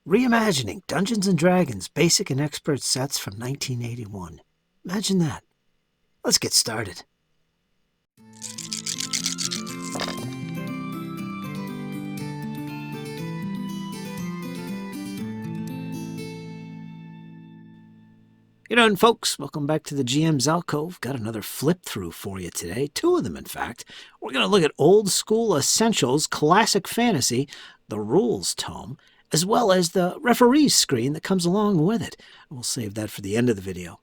Reimagining Dungeons & Dragons Basic and Expert sets from 1981. Imagine that. Let's get started. And folks, welcome back to the GM's Alcove. Got another flip through for you today. 2 of them, in fact. We're going to look at Old School Essentials, Classic Fantasy, the Rules Tome, as well as the referee's screen that comes along with it. We'll save that for the end of the video.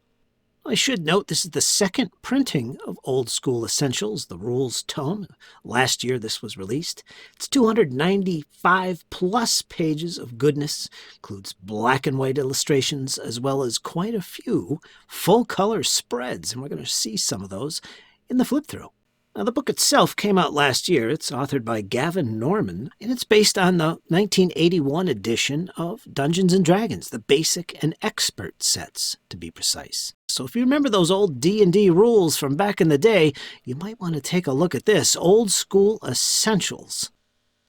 I should note this is the second printing of Old School Essentials, the Rules Tome. Last year this was released. It's 295 plus pages of goodness, includes black and white illustrations, as well as quite a few full-color spreads, and we're going to see some of those in the flip-through. Now, the book itself came out last year. It's authored by Gavin Norman, and it's based on the 1981 edition of Dungeons & Dragons, the Basic and Expert sets, to be precise. So if you remember those old D&D rules from back in the day, you might want to take a look at this, Old School Essentials.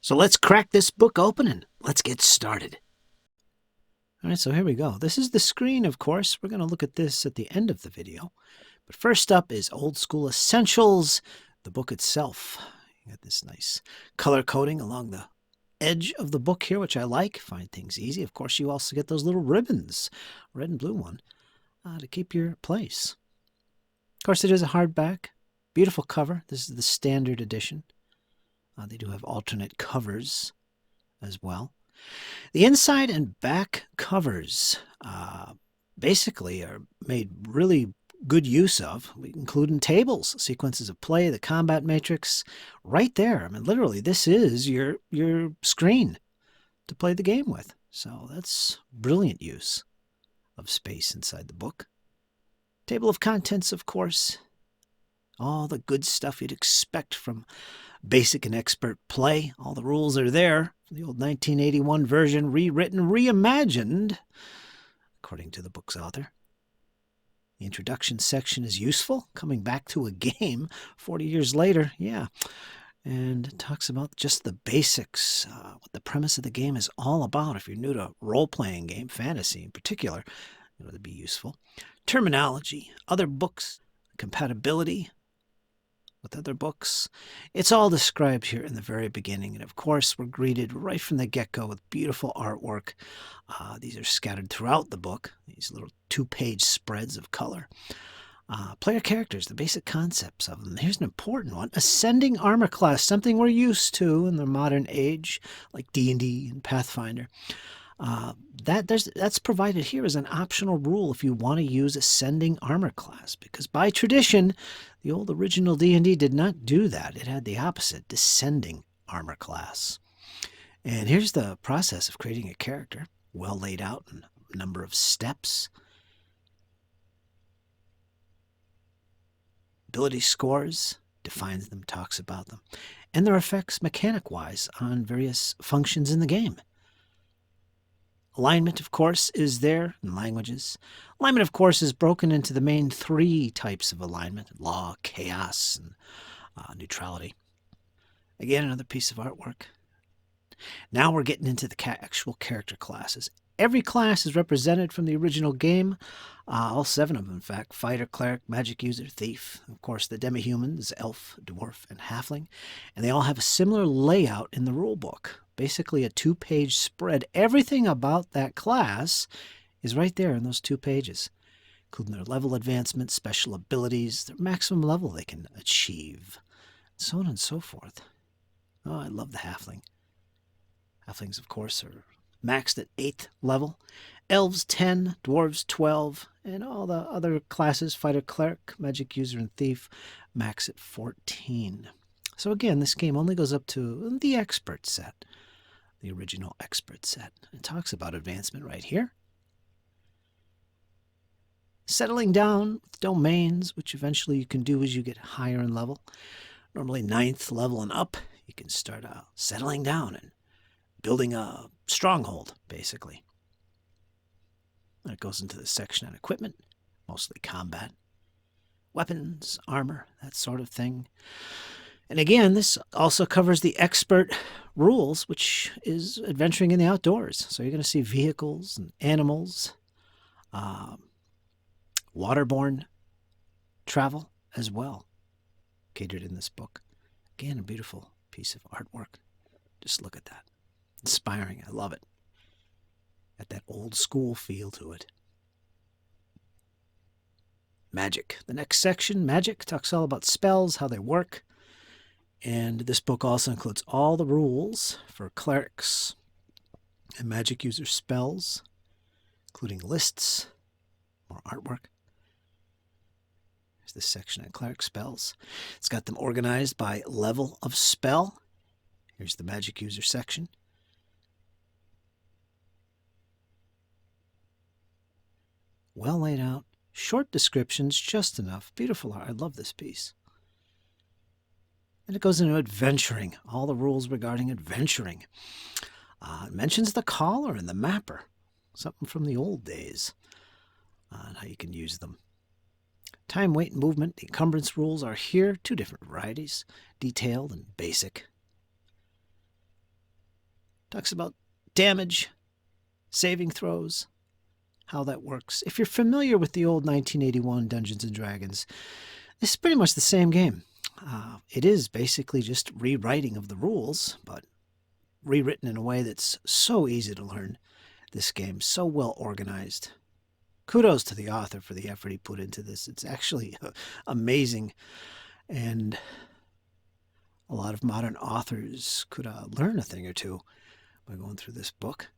So let's crack this book open and let's get started. All right, so here we go. This is the screen, of course. We're going to look at this at the end of the video. But first up is Old School Essentials, the book itself. You got this nice color coding along the edge of the book here, which I like. Find things easy. Of course, you also get those little ribbons, red and blue one, to keep your place. Of course, it is a hardback. Beautiful cover. This is the standard edition. They do have alternate covers as well. The inside and back covers basically are made really good use of. We include in tables, sequences of play, the combat matrix, right there. I mean, literally, this is your screen to play the game with. So that's brilliant use of space inside the book. Table of contents, of course. All the good stuff you'd expect from Basic and Expert play. All the rules are there. The old 1981 version, rewritten, reimagined, according to the book's author. The introduction section is useful, coming back to a game 40 years later, yeah. And it talks about just the basics, what the premise of the game is all about. If you're new to role-playing game, fantasy in particular, it would be useful. Terminology, other books, compatibility with other books. It's all described here in the very beginning. And of course, we're greeted right from the get-go with beautiful artwork. These are scattered throughout the book, these little 2-page spreads of color. Player characters, the basic concepts of them. Here's an important one. Ascending armor class, something we're used to in the modern age, like D&D and Pathfinder. That's provided here as an optional rule if you want to use ascending armor class, because by tradition, the old original D&D did not do that. It had the opposite, descending armor class. And here's the process of creating a character, well laid out in a number of steps. Ability scores, defines them, talks about them, and their effects mechanic-wise on various functions in the game. Alignment, of course, is there in languages. Alignment, of course, is broken into the main 3 types of alignment: law, chaos, and neutrality. Again, another piece of artwork. Now we're getting into the actual character classes. Every class is represented from the original game. All 7 of them, in fact. Fighter, cleric, magic user, thief. Of course, the demi-humans, elf, dwarf, and halfling. And they all have a similar layout in the rule book. Basically a 2-page spread. Everything about that class is right there in those 2 pages, including their level advancement, special abilities, their maximum level they can achieve, so on and so forth. Oh, I love the halfling. Halflings, of course, are maxed at 8th level. Elves 10, dwarves 12, and all the other classes, fighter, cleric, magic user, and thief, max at 14. So again, this game only goes up to the expert set, the original expert set. It talks about advancement right here. Settling down with domains, which eventually you can do as you get higher in level. Normally 9th level and up, you can start settling down and building a stronghold, basically. That goes into the section on equipment, mostly combat. Weapons, armor, that sort of thing. And again, this also covers the expert rules, which is adventuring in the outdoors. So you're going to see vehicles and animals, waterborne travel as well, catered in this book. Again, a beautiful piece of artwork. Just look at that. Inspiring. I love it. Got that old school feel to it. Magic. The next section, magic, talks all about spells, how they work. And this book also includes all the rules for clerics and magic user spells, including lists, more artwork. There's this section on cleric spells. It's got them organized by level of spell. Here's the magic user section. Well laid out. Short descriptions, just enough. Beautiful art. I love this piece. And it goes into adventuring, all the rules regarding adventuring. It mentions the collar and the mapper, something from the old days, and how you can use them. Time, weight, and movement, the encumbrance rules are here, 2 different varieties, detailed and basic. Talks about damage, saving throws, how that works. If you're familiar with the old 1981 Dungeons & Dragons, it's pretty much the same game. It is basically just rewriting of the rules, but rewritten in a way that's so easy to learn. This game, so well organized. Kudos to the author for the effort he put into this. It's actually amazing, and a lot of modern authors could learn a thing or two by going through this book.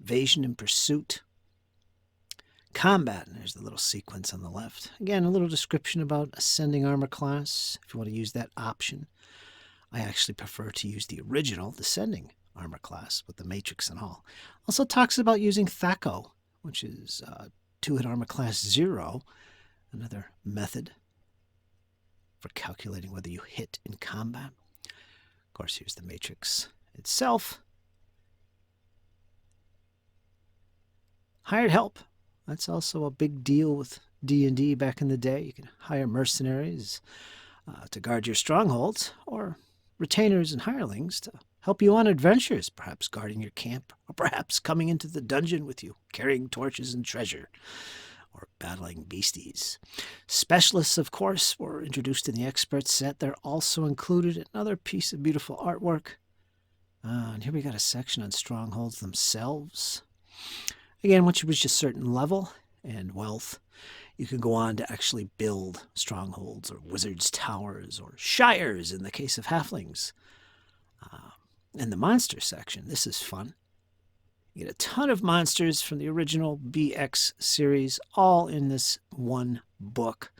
Evasion and pursuit. Combat, and there's the little sequence on the left. Again, a little description about ascending armor class, if you want to use that option. I actually prefer to use the original descending armor class with the matrix and all. Also talks about using THAC0, which is 2-hit armor class 0, another method for calculating whether you hit in combat. Of course, here's the matrix itself. Hired help. That's also a big deal with D&D back in the day. You can hire mercenaries to guard your strongholds, or retainers and hirelings to help you on adventures, perhaps guarding your camp, or perhaps coming into the dungeon with you, carrying torches and treasure, or battling beasties. Specialists, of course, were introduced in the expert set. They're also included in another piece of beautiful artwork. And here we got a section on strongholds themselves. Again, once you reach a certain level and wealth, you can go on to actually build strongholds or wizards' towers or shires in the case of halflings. In the monster section, this is fun. You get a ton of monsters from the original BX series, all in this one book.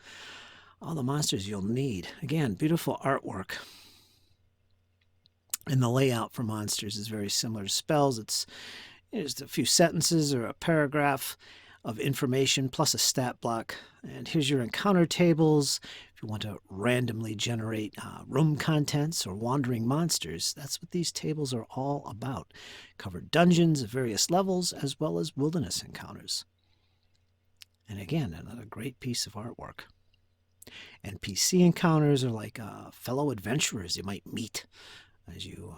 All the monsters you'll need. Again, beautiful artwork. And the layout for monsters is very similar to spells. It's just a few sentences or a paragraph of information plus a stat block. And here's your encounter tables. If you want to randomly generate room contents or wandering monsters, that's what these tables are all about. Cover dungeons of various levels as well as wilderness encounters. And again, another great piece of artwork. NPC encounters are like fellow adventurers you might meet as you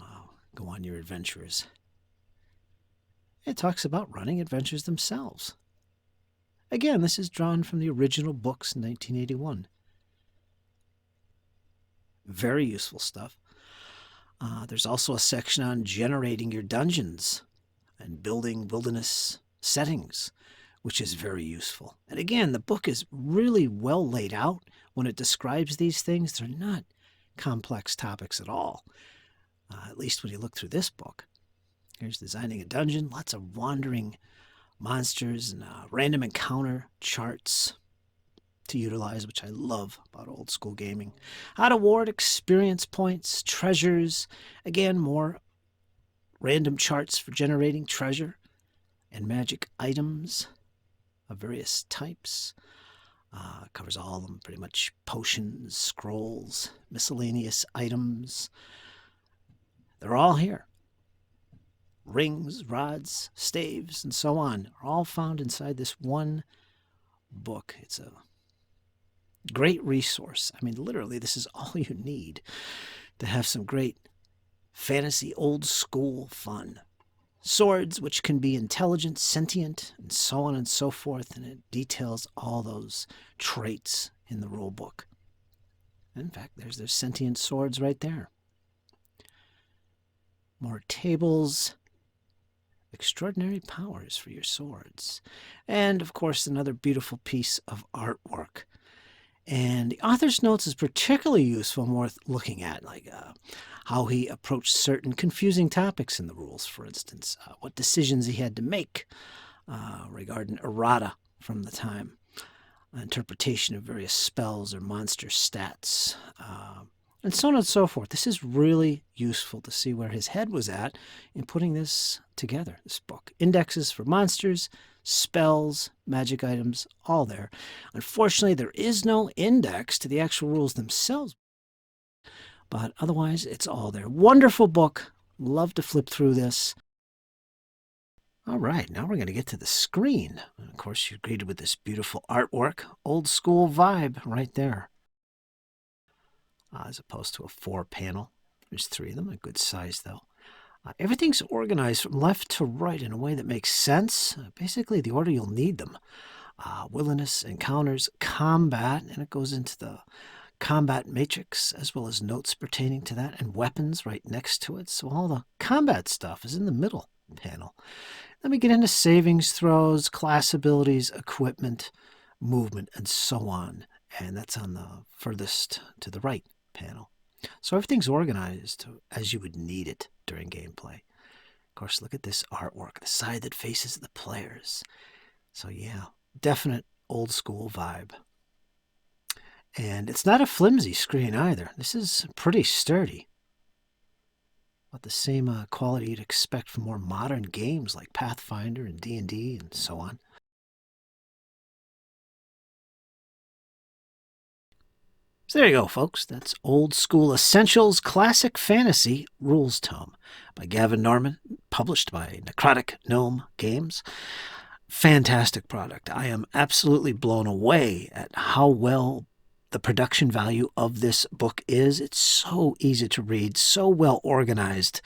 go on your adventures. It talks about running adventures themselves. Again, this is drawn from the original books in 1981. Very useful stuff. There's also a section on generating your dungeons and building wilderness settings, which is very useful. And again, the book is really well laid out when it describes these things. They're not complex topics at all, at least when you look through this book. Here's designing a dungeon, lots of wandering monsters and random encounter charts to utilize, which I love about old school gaming. How to award experience points, treasures, again, more random charts for generating treasure and magic items of various types. Covers all of them, pretty much potions, scrolls, miscellaneous items. They're all here. Rings, rods, staves, and so on are all found inside this one book. It's a Great resource. I mean, literally, this is all you need to have some great fantasy, old school fun. Swords, which can be intelligent, sentient, and so on and so forth, and it details all those traits in the rule book. In fact, there's their sentient swords right there. More tables. Extraordinary powers for your swords. And, of course, another beautiful piece of artwork. And the author's notes is particularly useful and worth looking at, like how he approached certain confusing topics in the rules, for instance, what decisions he had to make regarding errata from the time, interpretation of various spells or monster stats, and so on and so forth. This is really useful to see where his head was at in putting this together, this book. Indexes for monsters, spells, magic items, all there. Unfortunately, there is no index to the actual rules themselves, but otherwise, it's all there. Wonderful book. Love to flip through this. All right, now we're going to get to the screen. And of course, you're greeted with this beautiful artwork, old school vibe right there. As opposed to a 4-panel. There's 3 of them, a good size though. Everything's organized from left to right in a way that makes sense. Basically, the order you'll need them. Wilderness, encounters, combat, and it goes into the combat matrix, as well as notes pertaining to that, and weapons right next to it. So all the combat stuff is in the middle panel. Then we get into savings throws, class abilities, equipment, movement, and so on. And that's on the furthest to the right panel. So everything's organized as you would need it during gameplay. Of course, look at this artwork, the side that faces the players. So yeah, definite old school vibe. And it's not a flimsy screen either. This is pretty sturdy. About the same quality you'd expect from more modern games like Pathfinder and D&D and so on. So there you go, folks. That's Old School Essentials Classic Fantasy Rules Tome by Gavin Norman, published by Necrotic Gnome Games. Fantastic product. I am absolutely blown away at how well the production value of this book is. It's so easy to read, so well organized,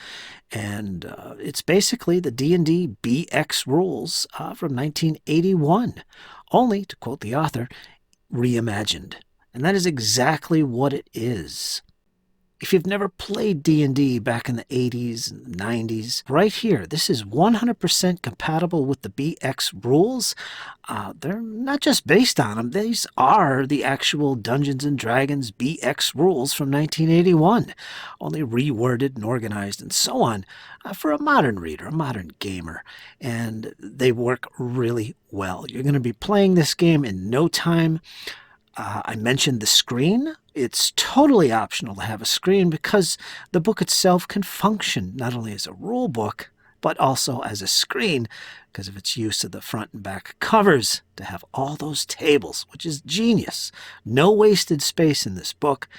and it's basically the D&D BX rules from 1981, only, to quote the author, reimagined. And that is exactly what it is. If you've never played D&D back in the 80s and 90s, right here, this is 100% compatible with the BX rules. They're not just based on them. These are the actual Dungeons & Dragons BX rules from 1981, only reworded and organized and so on for a modern reader, a modern gamer. And they work really well. You're going to be playing this game in no time. I mentioned the screen. It's totally optional to have a screen because the book itself can function not only as a rule book, but also as a screen because of its use of the front and back covers to have all those tables, which is genius. No wasted space in this book.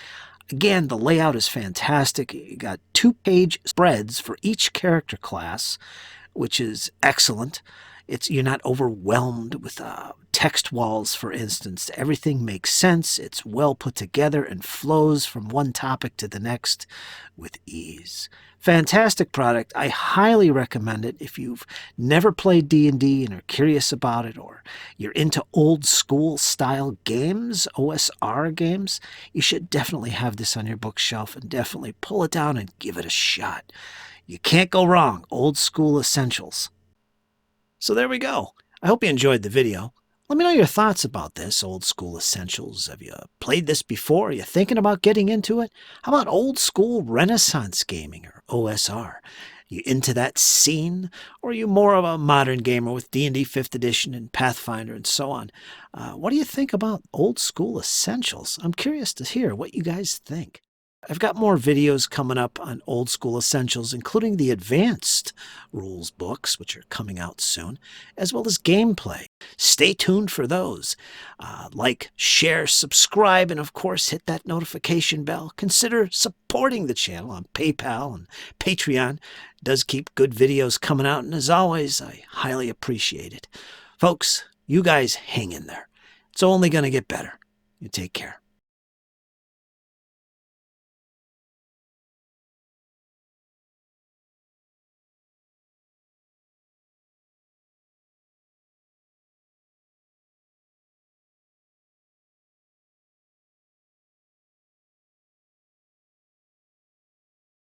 Again, the layout is fantastic. You got 2-page spreads for each character class, which is excellent. You're not overwhelmed with text walls, for instance. Everything makes sense. It's well put together and flows from one topic to the next with ease. Fantastic product. I highly recommend it if you've never played D&D and are curious about it, or you're into old school style games, OSR games. You should definitely have this on your bookshelf and definitely pull it down and give it a shot. You can't go wrong. Old School Essentials. So there we go. I hope you enjoyed the video. Let me know your thoughts about this, Old School Essentials. Have you played this before? Are you thinking about getting into it? How about old school Renaissance gaming, or OSR? You into that scene? Or are you more of a modern gamer with D&D 5th edition and Pathfinder and so on? What do you think about Old School Essentials? I'm curious to hear what you guys think. I've got more videos coming up on Old School Essentials, including the advanced rules books, which are coming out soon, as well as gameplay. Stay tuned for those. Like, share, subscribe, and of course, hit that notification bell. Consider supporting the channel on PayPal and Patreon. It does keep good videos coming out, and as always, I highly appreciate it. Folks, you guys hang in there. It's only going to get better. You take care.